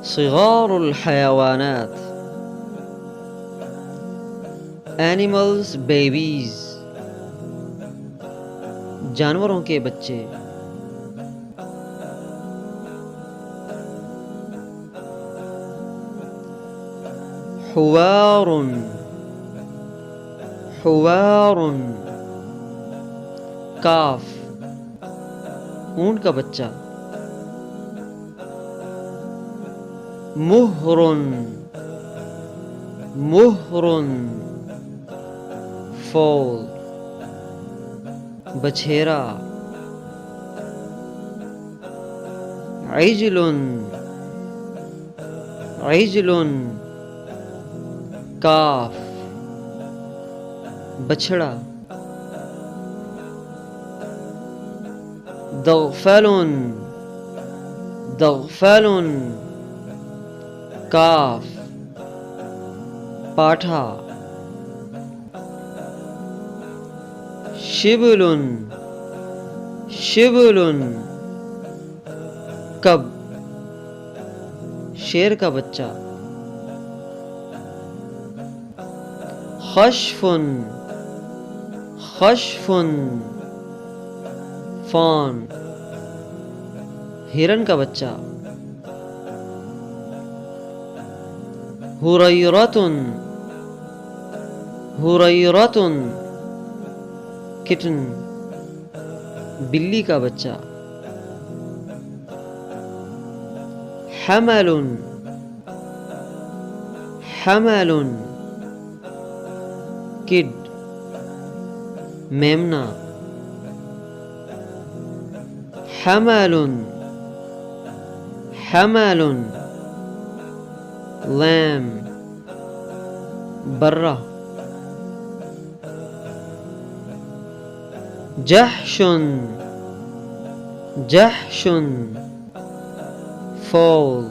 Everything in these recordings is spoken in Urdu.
صغار الحیوانات animals babies جانوروں کے بچے. حوار حوار کاف اونٹ کا بچہ. مہر مہر فول بچھیرا. عجل عجل کاف بچھڑا. ضغفل ضغفل کاف پاٹھا. شبل شبل کب شیر کا بچہ. خشف خشف فان ہرن کا بچہ. حریرۃ حریرۃ کٹن بلی کا بچہ. حمل حمل کڈ میمنا. حمل حمل لام برہ. جحش جحش فول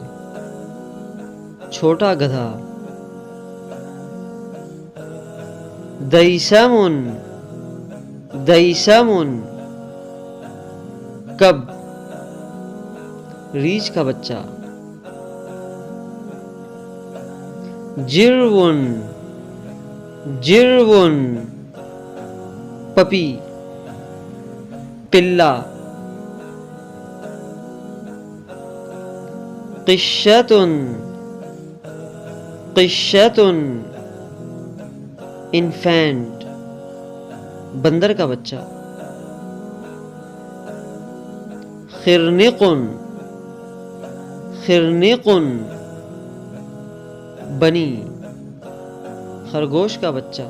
چھوٹا گدھا. دیسم دیسم کب ریچھ کا بچہ. جرون جرون پپی پلا. قشۃ قشۃ انفینٹ بندر کا بچہ. خرنق خرنق بنی خرگوش کا بچہ.